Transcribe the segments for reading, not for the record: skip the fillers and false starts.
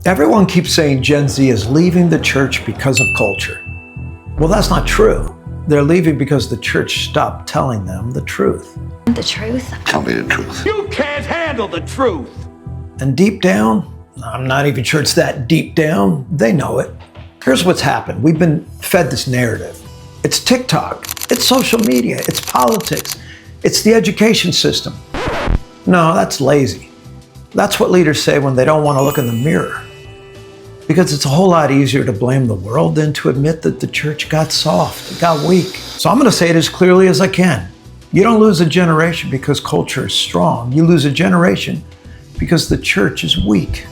Everyone keeps saying Gen Z is leaving the church because of culture. Well, that's not true. They're leaving because the church stopped telling them the truth. The truth? Tell me the truth. You can't handle the truth. And deep down, I'm not even sure it's that deep down, they know it. Here's what's happened. We've been fed this narrative. It's TikTok, it's social media, it's politics, it's the education system. No, that's lazy. That's what leaders say when they don't want to look in the mirror. Because it's a whole lot easier to blame the world than to admit that the church got soft, it got weak. So I'm going to say it as clearly as I can. You don't lose a generation because culture is strong. You lose a generation because the church is weak.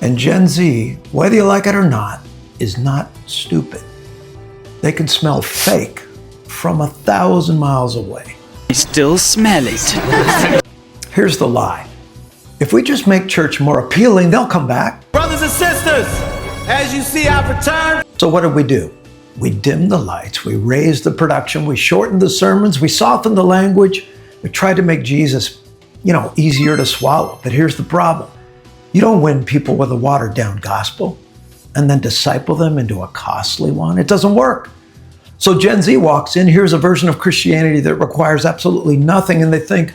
And Gen Z, whether you like it or not, is not stupid. They can smell fake from 1,000 miles away. I still smell it. Here's the lie. If we just make church more appealing, they'll come back. Brothers and sisters, as you see our return. So what did we do? We dimmed the lights, we raised the production, we shortened the sermons, we softened the language, we tried to make Jesus, easier to swallow. But here's the problem. You don't win people with a watered down gospel and then disciple them into a costly one. It doesn't work. So Gen Z walks in, here's a version of Christianity that requires absolutely nothing, and they think,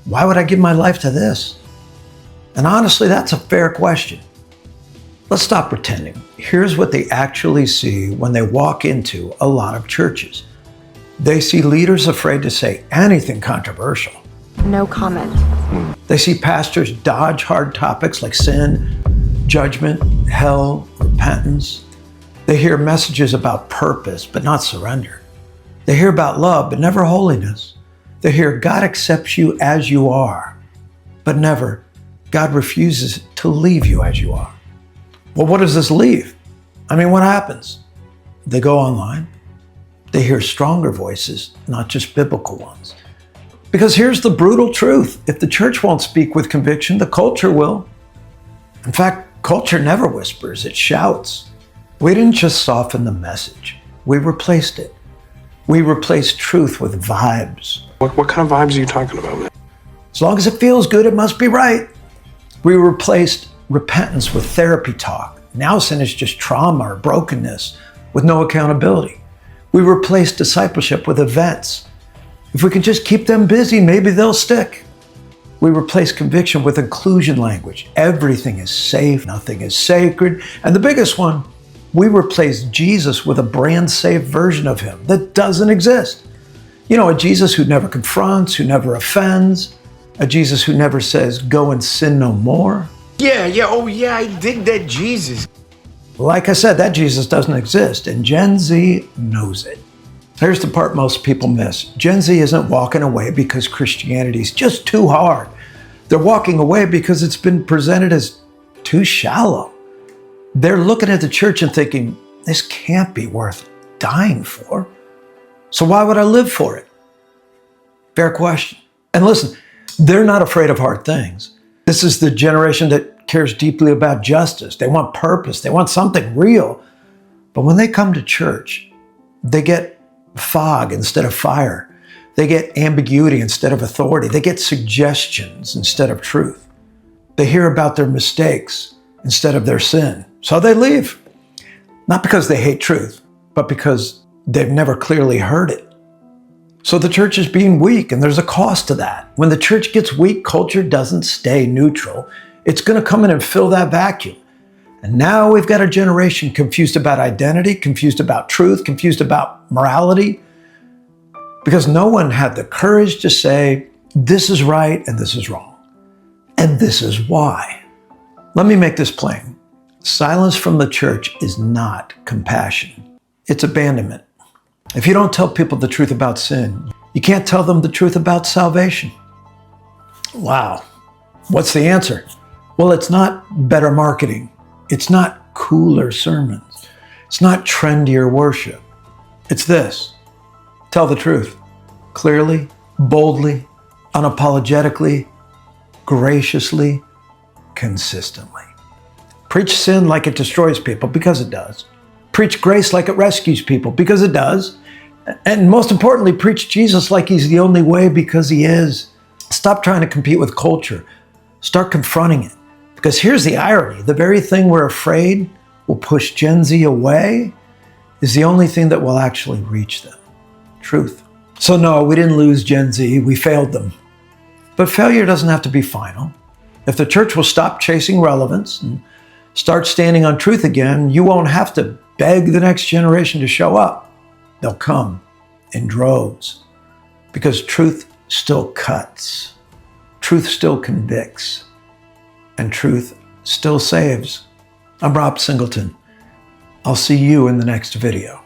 why would I give my life to this? And honestly, that's a fair question. Let's stop pretending. Here's what they actually see when they walk into a lot of churches. They see leaders afraid to say anything controversial. No comment. They see pastors dodge hard topics like sin, judgment, hell, repentance. They hear messages about purpose, but not surrender. They hear about love, but never holiness. They hear God accepts you as you are, but never God refuses to leave you as you are. Well, what does this leave? What happens? They go online. They hear stronger voices, not just biblical ones. Because here's the brutal truth. If the church won't speak with conviction, the culture will. In fact, culture never whispers, it shouts. We didn't just soften the message. We replaced it. We replaced truth with vibes. What kind of vibes are you talking about, man? As long as it feels good, it must be right. We replaced repentance with therapy talk. Now sin is just trauma or brokenness with no accountability. We replaced discipleship with events. If we can just keep them busy, maybe they'll stick. We replace conviction with inclusion language. Everything is safe, nothing is sacred. And the biggest one, we replace Jesus with a brand safe version of him that doesn't exist. A Jesus who never confronts, who never offends, a Jesus who never says, go and sin no more. I dig that Jesus. Like I said, that Jesus doesn't exist, and Gen Z knows it. Here's the part most people miss. Gen Z isn't walking away because Christianity is just too hard. They're walking away because it's been presented as too shallow. They're looking at the church and thinking, this can't be worth dying for. So why would I live for it? Fair question. And listen, they're not afraid of hard things. This is the generation that cares deeply about justice. They want purpose. They want something real. But when they come to church, they get fog instead of fire. They get ambiguity instead of authority. They get suggestions instead of truth. They hear about their mistakes instead of their sin. So they leave. Not because they hate truth, but because they've never clearly heard it. So the church is being weak, and there's a cost to that. When the church gets weak, culture doesn't stay neutral. It's going to come in and fill that vacuum. And now we've got a generation confused about identity, confused about truth, confused about morality, because no one had the courage to say, this is right and this is wrong. And this is why. Let me make this plain. Silence from the church is not compassion. It's abandonment. If you don't tell people the truth about sin, you can't tell them the truth about salvation. Wow. What's the answer? Well, it's not better marketing. It's not cooler sermons. It's not trendier worship. It's this. Tell the truth. Clearly, boldly, unapologetically, graciously, consistently. Preach sin like it destroys people, because it does. Preach grace like it rescues people, because it does. And most importantly, preach Jesus like he's the only way, because he is. Stop trying to compete with culture. Start confronting it. Because here's the irony. The very thing we're afraid will push Gen Z away is the only thing that will actually reach them. Truth. So no, we didn't lose Gen Z. We failed them. But failure doesn't have to be final. If the church will stop chasing relevance and start standing on truth again, you won't have to beg the next generation to show up. They'll come in droves because truth still cuts. Truth still convicts. And truth still saves. I'm Rob Singleton. I'll see you in the next video.